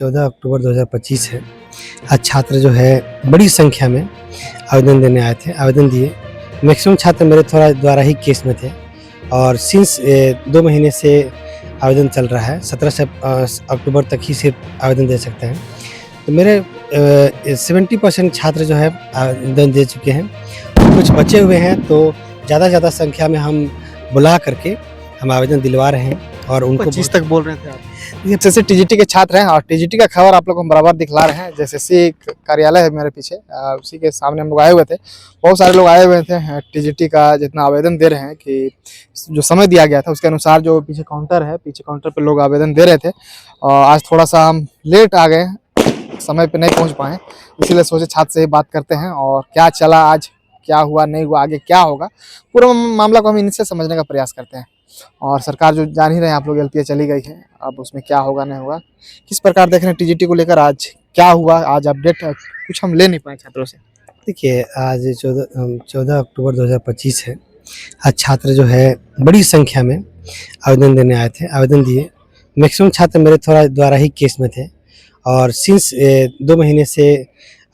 14 अक्टूबर 2025 है। आज छात्र जो है बड़ी संख्या में आवेदन देने आए थे, आवेदन दिए। मैक्सिमम छात्र मेरे थोड़ा द्वारा ही केस में थे और सिंस 2 महीने से आवेदन चल रहा है। 17 से अक्टूबर तक ही सिर्फ आवेदन दे सकते हैं। तो मेरे 70% छात्र जो है आवेदन दे चुके हैं। कुछ बचे हुए हैं तो ज़्यादा संख्या में हम बुला करके हम आवेदन दिलवा रहे हैं और उनको 25 तक बोल रहे थे आप। जैसे टीजीटी के छात्र हैं और टीजीटी का खबर आप लोग को हम बराबर दिखला रहे हैं। जैसे कार्यालय है मेरे पीछे, उसी के सामने हम लोग आए हुए थे। बहुत सारे लोग आए हुए थे टीजीटी का जितना आवेदन दे रहे हैं कि जो समय दिया गया था उसके अनुसार जो पीछे काउंटर है, पीछे काउंटर पर लोग आवेदन दे रहे थे। और आज थोड़ा सा हम लेट आ गए, समय पे नहीं पहुंच पाए, इसीलिए सोचे छात्र से ही बात करते हैं और क्या चला आज, क्या हुआ नहीं हुआ, आगे क्या होगा, पूरा मामला को हम इनसे समझने का प्रयास करते हैं। और सरकार जो जान ही रहे हैं आप लोग, एलपीए चली गई है, अब उसमें क्या होगा नहीं होगा, किस प्रकार देख रहे हैं टीजीटी को लेकर, आज क्या हुआ, आज अपडेट कुछ हम ले नहीं पाए छात्रों से। देखिए, आज 14 अक्टूबर 2025 है। आज छात्र जो है बड़ी संख्या में आवेदन देने आए थे, आवेदन दिए। मैक्सिमम छात्र मेरे थोड़ा द्वारा ही केस में थे और सिंस 2 महीने से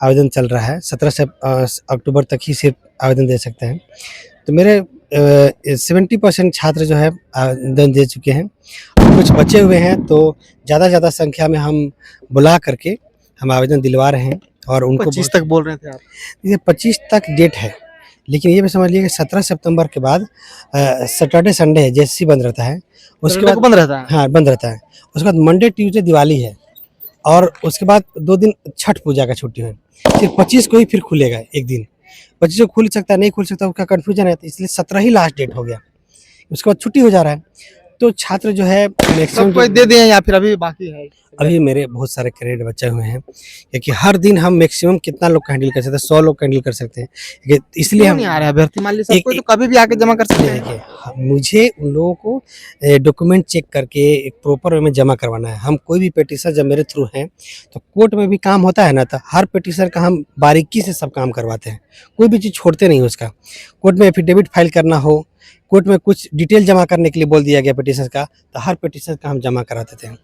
आवेदन चल रहा है। 17 से अक्टूबर तक ही सिर्फ आवेदन दे सकते हैं। तो मेरे 70% छात्र जो है आवेदन दे चुके हैं। कुछ बचे हुए हैं तो ज़्यादा संख्या में हम बुला करके हम आवेदन दिलवा रहे हैं और उनको 25 तक बोल रहे थे आप। ये 25 तक डेट है, लेकिन ये भी समझ लीजिए कि 17 सितंबर के बाद सैटरडे संडे है, जेएससी बंद रहता है। उसके बाद बंद रहता है। हाँ, बंद रहता है। उसके बाद मंडे ट्यूसडे दिवाली है और उसके बाद 2 दिन छठ पूजा का छुट्टी है। सिर्फ 25 को ही फिर खुलेगा एक दिन। 25 को खुल सकता है, नहीं खुल सकता, उसका कन्फ्यूजन है, तो इसलिए 17 ही लास्ट डेट हो गया। उसके बाद छुट्टी हो जा रहा है। तो छात्र जो है मैक्सिमम कोई दे दिए या फिर अभी बाकी है? अभी मेरे बहुत सारे क्रेडिट बचे हुए हैं, क्योंकि हर दिन हम मैक्सिमम कितना लोग हैंडल कर सकते हैं, 100 लोग हैंडल कर सकते हैं। इसलिए हम नहीं आ रहा है अभ्यर्थी, मान लीजिए सबको तो कभी भी आके जमा कर सकते हैं। देखिए, मुझे उन लोगों को डॉक्यूमेंट चेक करके एक प्रॉपर वे में जमा करवाना है। हम कोई भी पेटिशन जब मेरे थ्रू हैं तो कोर्ट में भी काम होता है ना, तो हर पेटिशन का हम बारीकी से सब काम करवाते हैं, कोई भी चीज़ छोड़ते नहीं उसका। कोर्ट में एफिडेविट फाइल करना हो, कोर्ट में कुछ डिटेल जमा करने के लिए बोल दिया गया पेटिशन का, तो हर पेटिशन का हम जमा करा देते हैं।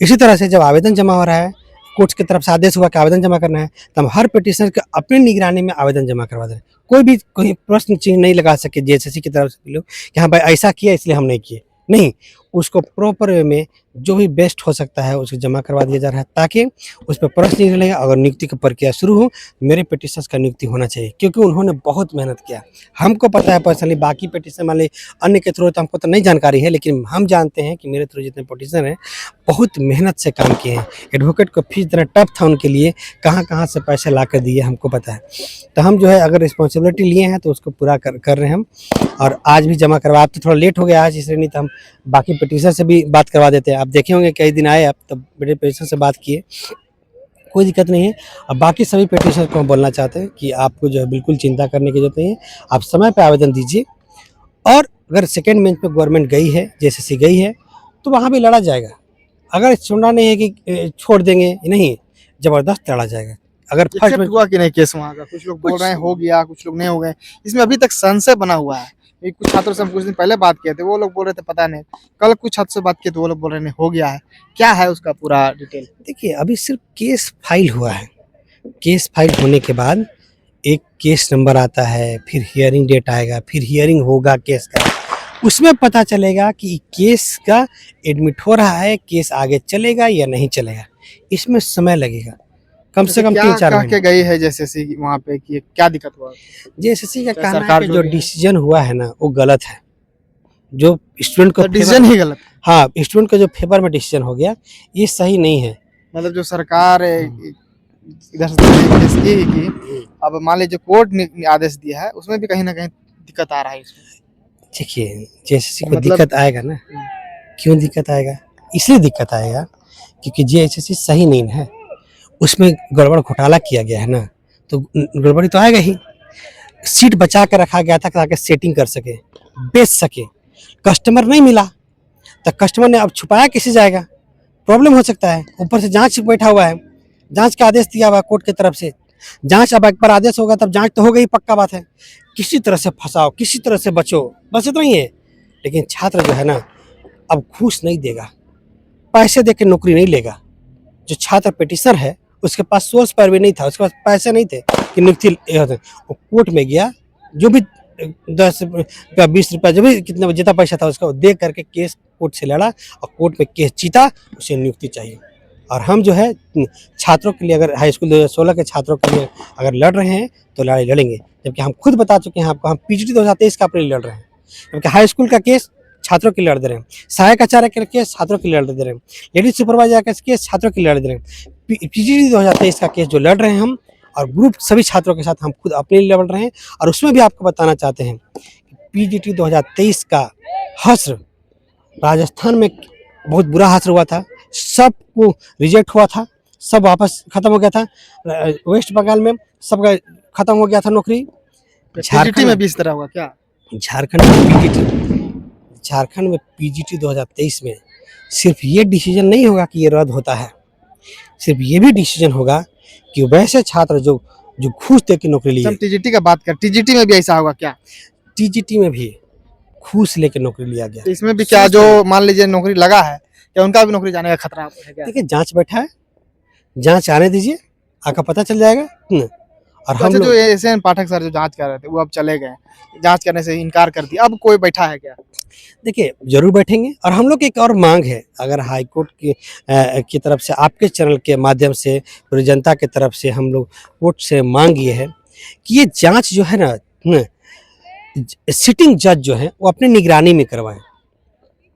इसी तरह से जब आवेदन जमा हो रहा है, कोर्ट की तरफ से आदेश हुआ कि आवेदन जमा करना है, तो हम हर पेटिशन के अपनी निगरानी में आवेदन जमा करवा दें। कोई प्रश्न चिन्ह नहीं लगा सके जेएसएससी की तरफ से लोग कि हाँ भाई ऐसा किया इसलिए हम नहीं किए, नहीं, उसको प्रॉपर वे में जो भी बेस्ट हो सकता है उसको जमा करवा दिया जा रहा है, ताकि उस पर प्रश्न नहीं लगेगा। अगर नियुक्ति की प्रक्रिया शुरू हो, मेरे पेटिशनर्स का नियुक्ति होना चाहिए, क्योंकि उन्होंने बहुत मेहनत किया। हमको पता है पर्सनली, बाकी पेटिशन वाले अन्य के थ्रू तो हमको तो नहीं जानकारी है, लेकिन हम जानते हैं कि मेरे थ्रू जितने पेटिशन हैं बहुत मेहनत से काम किए हैं। एडवोकेट को फीस देना टफ था उनके लिए, कहाँ से पैसे ला कर दिए हमको पता है। तो हम जो है अगर रिस्पॉन्सिबिलिटी लिए हैं तो उसको पूरा कर रहे हैं हम, और आज भी जमा करवा। अब तो थोड़ा लेट हो गया आज, इसलिए नहीं तो हम बाकी पेटिशन से भी बात करवा देते हैं। आप देखे होंगे कई दिन आए आप, तब बड़े पेटिशन से बात किए, कोई दिक्कत नहीं है। अब बाकी सभी पेटिशन को हम बोलना चाहते हैं कि आपको जो है बिल्कुल चिंता करने की जरूरत नहीं है। आप समय पर आवेदन दीजिए, और अगर सेकेंड बेंच पे गवर्नमेंट गई है, जेएसएससी गई है, तो वहाँ भी लड़ा जाएगा। अगर सुनना नहीं है कि छोड़ देंगे, नहीं, जबरदस्त लड़ा जाएगा। अगर फर्स्ट हुआ कि नहीं केस वहाँ का? कुछ लोग बोल रहे हैं हो गया, कुछ लोग नहीं हो गए। इसमें अभी तक संशय बना हुआ है। कुछ छात्रों से हम कुछ दिन पहले बात किए थे, वो लोग बोल रहे थे पता नहीं। कल कुछ छात्रों से बात किए तो वो लोग बोल रहे हैं हो गया है। क्या है उसका पूरा डिटेल? देखिए, अभी सिर्फ केस फाइल हुआ है। केस फाइल होने के बाद एक केस नंबर आता है, फिर हियरिंग डेट आएगा, फिर हियरिंग होगा केस का। उसमें पता चलेगा कि केस का एडमिट हो रहा है, केस आगे चलेगा या नहीं चलेगा। इसमें समय लगेगा, कम से कम 3-4 महीने। क्या गई है जेएसएससी वहाँ पे कि क्या दिक्कत हुआ? जेएसएससी का कहना है कि जो डिसीजन हुआ है ना वो गलत है। जो स्टूडेंट को डिसीजन ही गलत। हाँ, स्टूडेंट का जो फेवर में डिसीजन हो गया, ये सही नहीं है। मतलब जो सरकार इधर से की, अब मान लीजिए कोर्ट ने आदेश दिया है, उसमें भी कहीं ना कहीं दिक्कत आ रहा है इसमें। देखिए, जेएसएससी को दिक्कत आएगा ना, क्यों दिक्कत आएगा? इसलिए दिक्कत आएगा क्योंकि जेएसएससी सही नहीं है, उसमें गड़बड़ घोटाला किया गया है ना, तो गड़बड़ी तो आएगा ही। सीट बचा कर रखा गया था ताकि सेटिंग कर सके, बेच सके। कस्टमर नहीं मिला तो कस्टमर ने अब छुपाया किसी जाएगा, प्रॉब्लम हो सकता है। ऊपर से जांच बैठा हुआ है, जांच का आदेश दिया हुआ है कोर्ट की तरफ से। जांच अब एक बार आदेश होगा तब जांच तो हो गई, पक्का बात है। किसी तरह से फंसाओ, किसी तरह से बचो, बस इतना ही है। लेकिन छात्र जो है ना, अब घूस नहीं देगा, पैसे दे के नौकरी नहीं लेगा। जो छात्र पिटिशनर है उसके पास सोर्स पर भी नहीं था, उसके पास पैसे नहीं थे कि नियुक्ति वो कोर्ट में गया, जो भी 10 रुपया 20 रुपया जो भी कितना जितना पैसा था उसका दे करके केस कोर्ट से लड़ा और कोर्ट में केस जीता, उसे नियुक्ति चाहिए। और हम जो है छात्रों के लिए, अगर हाई स्कूल 2016 के छात्रों के लिए अगर लड़ रहे हैं तो लड़ाई लड़ेंगे, जबकि हम खुद बता चुके हैं आपको, हम पीजीटी 2023 का अपने लिए लड़ रहे हैं, क्योंकि हाई स्कूल का केस छात्रों के लिए लड़ दे रहे हैं, सहायक आचार्य का केस छात्रों के लिए लड़ दे रहे हैं, लेडीज सुपरवाइजर का केस छात्रों के लिए लड़ दे रहे हैं, पीजीटी 2023 का केस जो लड़ रहे हैं हम, और ग्रुप सभी छात्रों के साथ हम खुद अपने लिए लड़ रहे हैं। और उसमें भी आपको बताना चाहते हैं पीजीटी 2023 का हश्र राजस्थान में बहुत बुरा हश्र हुआ था, सबको रिजेक्ट हुआ था, सब वापस खत्म हो गया था। वेस्ट बंगाल में सबका खत्म हो गया था नौकरी। टीजीटी में भी इस तरह हुआ क्या? झारखंड में पीजीटी 2023 में सिर्फ ये डिसीजन नहीं होगा कि ये रद्द होता है, सिर्फ ये भी डिसीजन होगा कि वैसे छात्र जो घूस दे के नौकरी लिए, हम टीजीटी का बात कर, टीजीटी में भी ऐसा होगा क्या? टीजीटी में भी घूस लेके नौकरी लिया गया। तो इसमें भी क्या जो मान लीजिए नौकरी लगा है, क्या उनका भी नौकरी जाने का खतरा है क्या? देखिए जांच बैठा है, जांच आने दीजिए, आका पता चल जाएगा। और हम अच्छा, लोग जो एसएन पाठक सर जो जांच कर रहे थे वो अब चले गए, जांच करने से इनकार कर दिया, अब कोई बैठा है क्या? देखिए जरूर बैठेंगे। और हम लोग की एक और मांग है, अगर हाई कोर्ट की तरफ से, आपके चैनल के माध्यम से, पूरी जनता की तरफ से हम लोग कोर्ट से मांग ये है कि ये जांच जो है ना, सिटिंग जज जो है वो अपने निगरानी में करवाएं,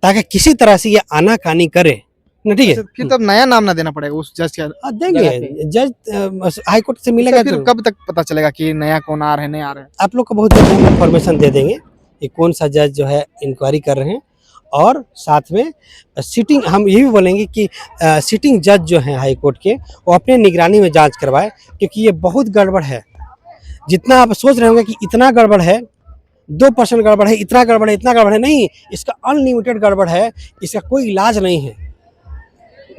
ताकि किसी तरह से ये आनाकानी करे ना। ठीक है, अच्छा, फिर तब नया नाम ना देना पड़ेगा उस जज के? देंगे, जज हाई कोर्ट से मिलेगा। फिर कब तक पता चलेगा कि नया कौन आ रहे हैं, नहीं आ रहे हैं? आप लोग को बहुत जल्द हम इन्फॉर्मेशन दे देंगे कि कौन सा जज जो है इंक्वायरी कर रहे हैं। और साथ में सिटिंग, हम ये भी बोलेंगे कि सिटिंग जज जो हैं हाई कोर्ट के, वो अपने निगरानी में जांच करवाए, क्योंकि ये बहुत गड़बड़ है। जितना आप सोच रहे होंगे कि इतना गड़बड़ है, 2% गड़बड़ है, इतना गड़बड़ है, इतना गड़बड़ है, नहीं, इसका अनलिमिटेड गड़बड़ है। इसका कोई इलाज नहीं है,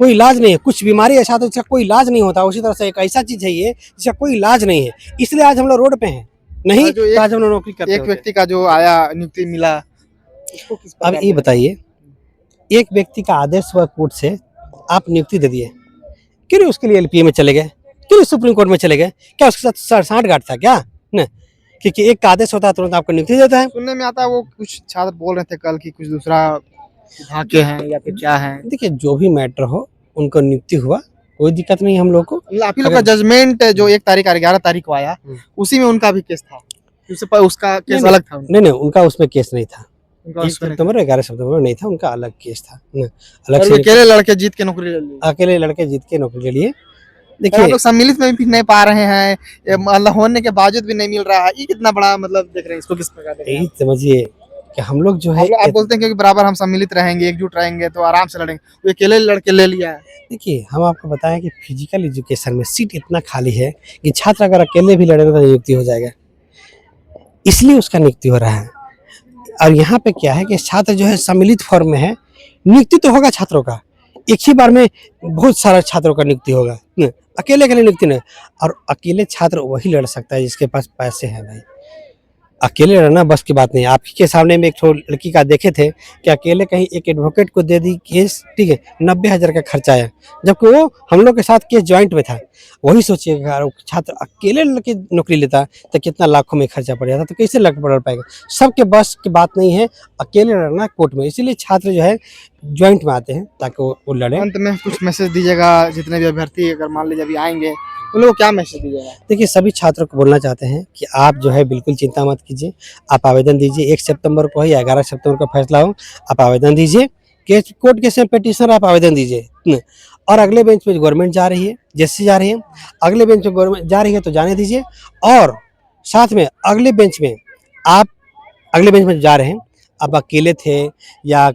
कोई इलाज नहीं है। कुछ बीमारी ऐसा तो इसका कोई इलाज नहीं होता, उसी तरह से एक ऐसा चीज है ये जिसका कोई इलाज नहीं है, इसलिए आज हम लोग रोड पे हैं, नहीं जो एक- तो आज हम लोग नौकरी करते एक होते। व्यक्ति का जो आया नियुक्ति मिला, उसको किस अब प्रकार ये से- बताइए, एक व्यक्ति का आदेश हुआ कोर्ट से, आप नियुक्ति दे दिए, क्यों नहीं उसके लिए एलपीए में चले गए, क्यों नहीं सुप्रीम कोर्ट में चले गए? क्या उसके साथ सांठगांठ था क्या? न, क्योंकि एक का आदेश होता है तुरंत आपको नियुक्ति देता है। सुनने में आता है वो कुछ छात्र बोल रहे थे कल की कुछ दूसरा झांके हैं या फिर क्या है। देखिए जो भी मैटर हो, उनको नियुक्ति हुआ, कोई दिक्कत नहीं हम लोग को। मतलब आप ही लोग का जजमेंट जो 1 तारीख और 11 तारीख को आया, उसी में उनका भी केस था, उससे उसका केस अलग था? नहीं नहीं, उनका उसमें केस नहीं था। उनका 20 सितंबर 11 सितंबर में नहीं था, उनका अलग केस था, अलग और से वो अकेले लड़के जीत के नौकरी ले ली। अकेले लड़के जीत के नौकरी ले लिए। आप देखिए लोग सम्मिलित में भी नहीं पा रहे हैं, ये मतलब होने के बावजूद भी नहीं मिल रहा है, ये कितना बड़ा मतलब देख रहे हैं, इसको किस प्रकार देख रहे हैं? यही समझिए कि हम लोग जो है, आप बोलते हैं क्योंकि बराबर हम सम्मिलित रहेंगे, एकजुट रहेंगे तो आराम से लड़ेंगे, वो अकेले लड़के ले लिया है। देखिए हम आपको बताएं कि फिजिकल एजुकेशन में सीट इतना खाली है कि छात्र अगर अकेले भी लड़ेगा तो नियुक्ति हो जाएगा, इसलिए उसका नियुक्ति हो रहा है। और यहाँ पे क्या है कि छात्र जो है सम्मिलित फॉर्म में है, नियुक्ति तो होगा छात्रों का, एक ही बार में बहुत सारा छात्रों का नियुक्ति होगा, अकेले के लिए नियुक्ति नहीं। और अकेले छात्र वही लड़ सकता है जिसके पास पैसे हैं भाई, अकेले लड़ना बस की बात नहीं है। आपके के सामने में एक थोड़ी लड़की का देखे थे कि अकेले कहीं एक एडवोकेट को दे दी केस, ठीक है, 90,000 का खर्चा आया, जबकि वो हम लोग के साथ केस ज्वाइंट में था। वही सोचिएगा अगर छात्र अकेले लड़के नौकरी लेता तो कितना लाखों में खर्चा पड़ जाता, तो कैसे लड़ पाएगा? सबके बस की बात नहीं है अकेले लड़ना कोर्ट में, इसीलिए छात्र जो है ज्वाइंट में आते हैं ताकि वो लड़े। अंत में कुछ मैसेज दीजिएगा जितने भी अभ्यर्थी अगर मान लीजिए अभी आएंगे, उन लोगों को क्या मैसेज दीजिएगा? देखिए सभी छात्रों को बोलना चाहते हैं कि आप जो है बिल्कुल चिंता मत कीजिए, आप आवेदन दीजिए। 1 सितंबर को या 11 सितंबर का फैसला हो, आप आवेदन दीजिए, केस कोर्ट के से पिटीशन आप आवेदन दीजिए। और अगले बेंच पे गवर्नमेंट जा रही है, जैसे जा रही है, अगले बेंच पे गवर्नमेंट जा रही है तो जाने दीजिए। और साथ में अगले बेंच में जा रहे हैं, आप अकेले थे या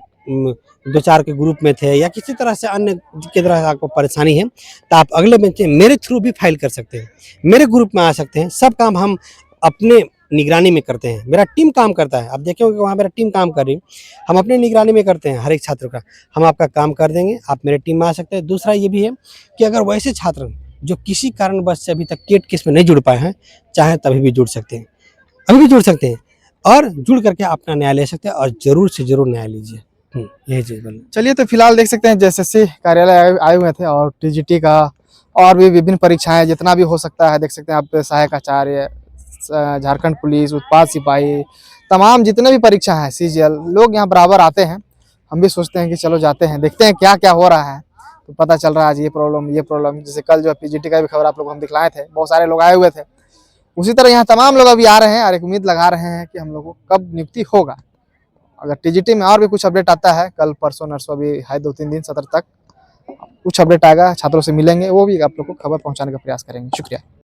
2-4 के ग्रुप में थे या किसी तरह से अन्य की तरह से आपको परेशानी है, तो आप अगले बेंच में मेरे थ्रू भी फाइल कर सकते हैं, मेरे ग्रुप में आ सकते हैं। सब काम हम अपने निगरानी में करते हैं, मेरा टीम काम करता है। आप देखे होंगे वहाँ मेरा टीम काम कर रही है, हम अपने निगरानी में करते हैं हर एक छात्र का। हम आपका काम कर देंगे, आप मेरे टीम में आ सकते हैं। दूसरा ये भी है कि अगर वैसे छात्र जो किसी कारणवश से अभी तक केट केस में नहीं जुड़ पाए हैं, चाहे तभी भी जुड़ सकते हैं, अभी भी जुड़ सकते हैं और जुड़ करके अपना न्याय ले सकते हैं। और ज़रूर से ज़रूर न्याय लीजिए। यही चीज़ बोलना। चलिए, तो फिलहाल देख सकते हैं जेएसएससी कार्यालय आए हुए थे और टीजीटी का और भी विभिन्न परीक्षाएं जितना भी हो सकता है, देख सकते हैं आप, सहायक आचार्य, झारखंड पुलिस, उत्पाद सिपाही, तमाम जितने भी परीक्षा है, सीजीएल, लोग यहाँ बराबर आते हैं। हम भी सोचते हैं कि चलो जाते हैं, देखते हैं क्या क्या हो रहा है। तो पता चल रहा है आज ये प्रॉब्लम, जैसे कल जो पीजीटी का भी खबर आप लोग को हम दिखलाए थे, बहुत सारे लोग आए हुए थे। उसी तरह यहाँ तमाम लोग अभी आ रहे हैं और एक उम्मीद लगा रहे हैं कि हम लोग को कब नियुक्ति होगा। अगर टीजीटी में और भी कुछ अपडेट आता है, कल परसों नरसों अभी है 2-3 दिन, 17 तक कुछ अपडेट आएगा, छात्रों से मिलेंगे, वो भी आप लोग को खबर पहुंचाने का प्रयास करेंगे। शुक्रिया।